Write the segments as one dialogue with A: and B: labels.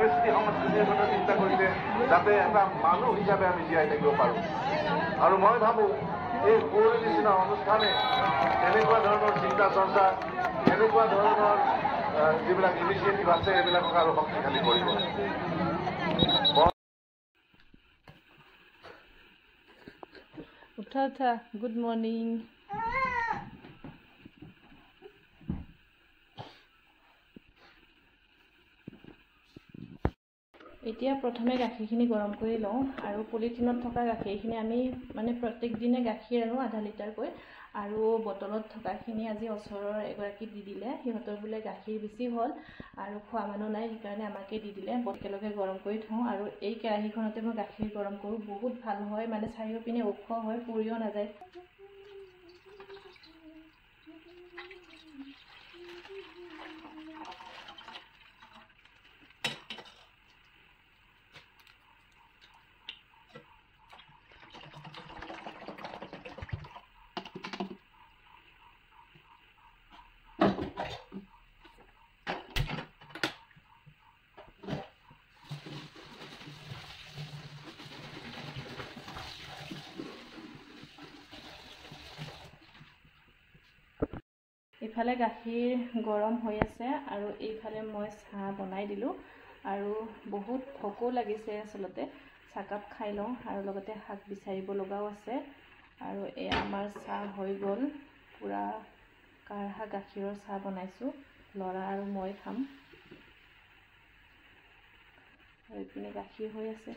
A: কৃষ্টি সংস্কৃতিৰ কথা চিন্তা কৰিলে যাতে এটা মানুহ হিচাপে আমি জীয়াই থাকিব পাৰোঁ। আৰু মই ভাবোঁ এই সৰুৰ নিচিনা অনুষ্ঠানে এনেকুৱা ধৰণৰ চিন্তা চৰ্চা, এনেকুৱা ধৰণৰ যিবিলাক ইনিচিয়েটিভ আছে এইবিলাকক আৰু শক্তিশালী কৰিব।
B: উঠা উঠা, গুড মৰ্ণিং। এতিয়া প্ৰথমে গাখীৰখিনি গৰম কৰি লওঁ আৰু পলিথিনত থকা গাখীৰখিনি আমি মানে প্ৰত্যেক দিনে গাখীৰ আনো আধা লিটাৰকৈ, আৰু বটলত থকাখিনি আজি ওচৰৰ এগৰাকী দি দিলে, সিহঁতৰ বোলে গাখীৰ বেছি হ'ল আৰু খোৱা মানুহ নাই, সেইকাৰণে আমাকে দি দিলে। একেলগে গৰম কৰি থওঁ আৰু এই কেৰাহীখনতে মই গাখীৰ গৰম কৰোঁ। বহুত ভাল হয়, মানে চাৰিওপিনে ওখ হয়, পুৰিও নাযায়। ইফালে গাখীৰ গৰম হৈ আছে আৰু এইফালে মই চাহ বনাই দিলোঁ আৰু বহুত ভোকো লাগিছে। আচলতে চাহকাপ খাই লওঁ আৰু লগতে শাক বিচাৰিব লগাও আছে। আৰু এয়া আমাৰ চাহ হৈ গ'ল, পূৰা কাঢ়া গাখীৰৰ চাহ বনাইছোঁ, ল'ৰা আৰু মই খাম। আৰু এইপিনে গাখীৰ হৈ আছে।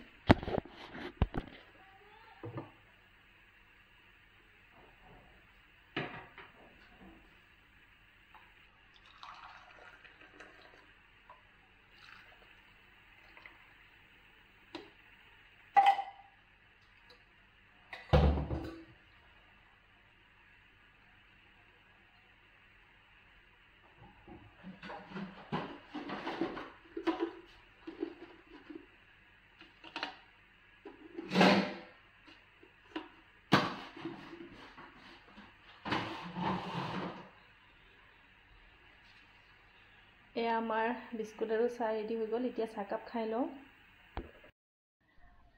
B: এয়া আমাৰ বিস্কুট আৰু চাহ ৰেডি হৈ গ'ল। এতিয়া চাহকাপ খাই লওঁ।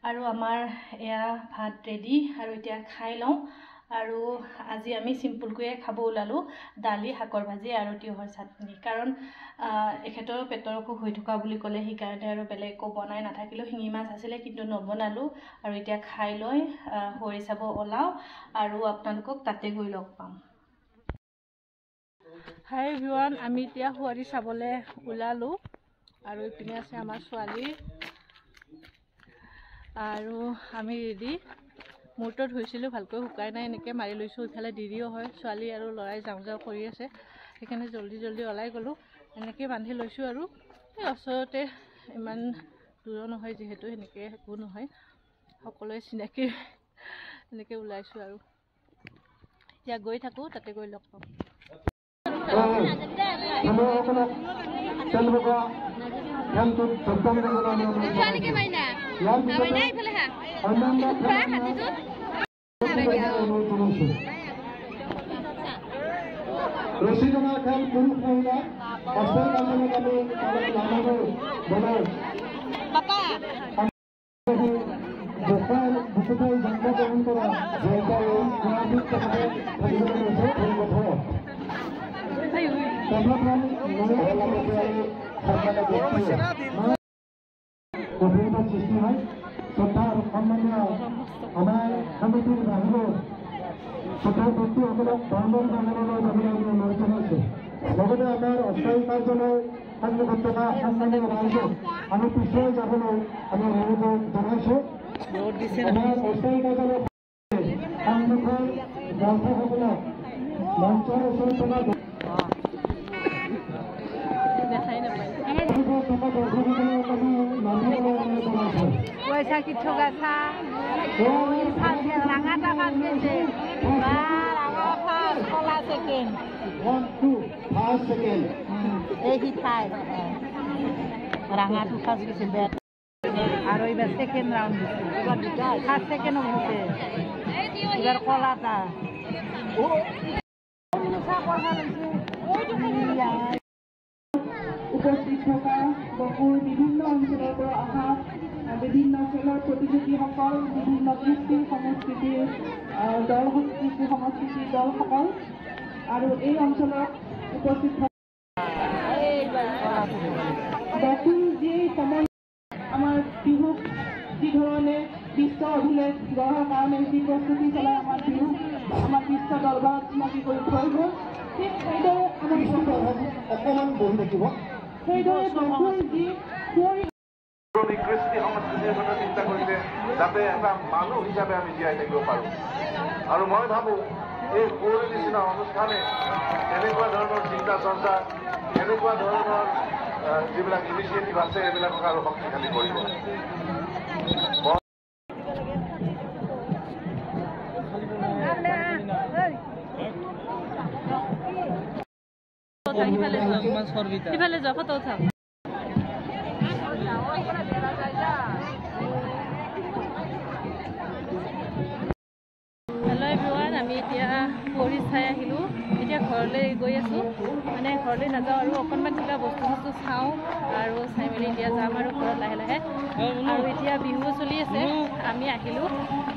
B: আৰু আমাৰ এয়া ভাত ৰেডি আৰু এতিয়া খাই লওঁ। আৰু আজি আমি চিম্পুলকৈয়ে খাব ওলালোঁ, দালি, শাকৰ ভাজি আৰু তিয়ঁহৰ চাটনি। কাৰণ এখেতৰ পেটৰ অসুখ হৈ থকা বুলি ক'লে, সেইকাৰণে আৰু বেলেগ একো বনাই নাথাকিলেও। শিঙি মাছ আছিলে কিন্তু নবনালোঁ। আৰু এতিয়া খাই লৈ হৰি চাব ওলাওঁ আৰু আপোনালোকক তাতে গৈ লগ পাম। হাই এভৰিৱান, আমি এতিয়া হোৱাৰি চাবলৈ ওলালোঁ আৰু ইপিনে আছে আমাৰ ছোৱালী আৰু আমি ৰেডি। মূৰটো ধুইছিলোঁ, ভালকৈ শুকাই নাই, এনেকৈ মাৰি লৈছোঁ। ইফালে দেৰিও হয়, ছোৱালী আৰু ল'ৰাই যাওঁ যাওঁ কৰি আছে, সেইকাৰণে জল্দি জল্দি ওলাই গ'লোঁ। এনেকৈ বান্ধি লৈছোঁ আৰু এই ওচৰতে, ইমান দূৰো নহয় যিহেতু, সেনেকৈ একো নহয়, সকলোৱে চিনাকি। এনেকৈ ওলাইছোঁ আৰু এতিয়া গৈ থাকোঁ, তাতে গৈ লগ পাম।
C: ৰছীজনৰ খেল পুৰুষ মহিলা অষ্টম কাৰ্যলৈ জন্মগ্ৰহণ কৰা সৃষ্টি হয়। শ্ৰদ্ধা আৰু সন্মানীয় আমাৰ সমিতিৰ বাহিৰৰ শ্ৰদ্ধা ব্যক্তিসকলক ধৰ্মৰ বাহিৰলৈ যাবলৈ অনুৰোধ জনাইছোঁ। লগতে আমাৰ অস্থায়ী কাৰ্যালয় সন্মুখত থকা সন্মানীয় ৰাইজক আমি পিছুৱাই যাবলৈ আমি অনুৰোধ জনাইছোঁ। আমাৰ অস্থায়ী কাৰ্যালয় সন্মুখৰ দৰ্শকসকলক মঞ্চৰ ওচৰত থকা
D: পয়সা কিছু গাছা রাঙাটা ফার্স্ট গেছে কলা সেকেন্ড এই ঠাই রাঙাটো ফার্স্ট গেছে আর এবার সেকেন্ড রাউন্ড ফার্স্ট সেকেন্ড হচ্ছে এবার কলাটা
E: উপস্থিত থকা বহু বিভিন্ন অঞ্চলৰ পৰা অহা বিভিন্ন খেলৰ প্ৰতিযোগীসকল বিভিন্ন কৃষ্টি সংস্কৃতিৰ দলসকল আৰু এই অঞ্চলত উপস্থিত বহু যি সময় আমাৰ বিহুক যি ধৰণে বিশ্ব অভিলেখ গঢ়াৰ কাৰণে যি প্ৰস্তুতি চলাই আমাৰ বিহুক আমাৰ বিশ্ব দৰবাৰত চিনাকি কৰি থৈ গ'ল ঠিক সেইদৰে আমাৰ
C: অকণমান বহি থাকিব
E: সেইদৰে বহু যি
A: পুৰণি কৃষ্টি সংস্কৃতিৰ কথা চিন্তা কৰিলে যাতে এটা মানুহ হিচাপে আমি জীয়াই থাকিব পাৰোঁ আৰু মই ভাবোঁ এই কুঁৱলীৰ নিচিনা অনুষ্ঠানে এনেকুৱা ধৰণৰ চিন্তা চৰ্চা এনেকুৱা ধৰণৰ যিবিলাক ইনিচিয়েটিভ আছে এইবিলাকক আৰু শক্তিশালী কৰিব
B: সিফালে যোৱা ফটো উঠাম হেল্ল' এভৰিৱান আমি এতিয়া কুঁৱৰী চাই আহিলোঁ এতিয়া ঘৰলৈ গৈ আছোঁ মানে ঘৰলৈ নাযাওঁ আৰু অকণমান কিবা বস্তু চাওঁ আৰু চাই মেলি এতিয়া যাম আৰু ঘৰত লাহে লাহে আৰু এতিয়া বিহু চলি আছে আমি আহিলোঁ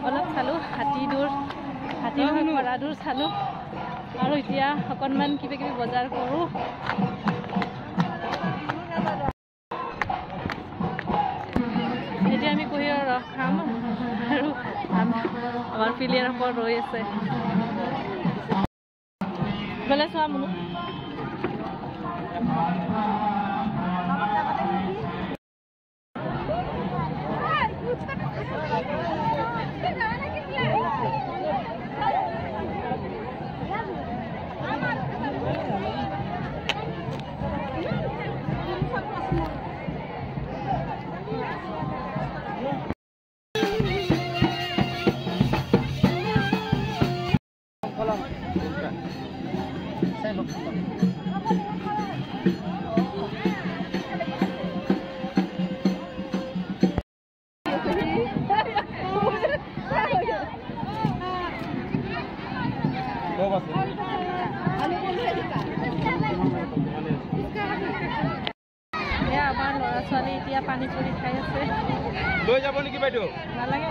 B: অলপ চালোঁ হাতী দৌৰ কৰা দৌৰ চালোঁ আৰু এতিয়া অকণমান কিবা কিবি বজাৰ কৰোঁ এতিয়া আমি কুঁহিয়াৰৰ ৰস খাম আৰু আমাৰ প্লেয়াৰসকল ৰৈ আছে বোলে চোৱা মোক আমাৰ ল'ৰা ছোৱালী এতিয়া পানী পুৰি খাই আছে লৈ যাব নেকি বাইদেউ নালাগে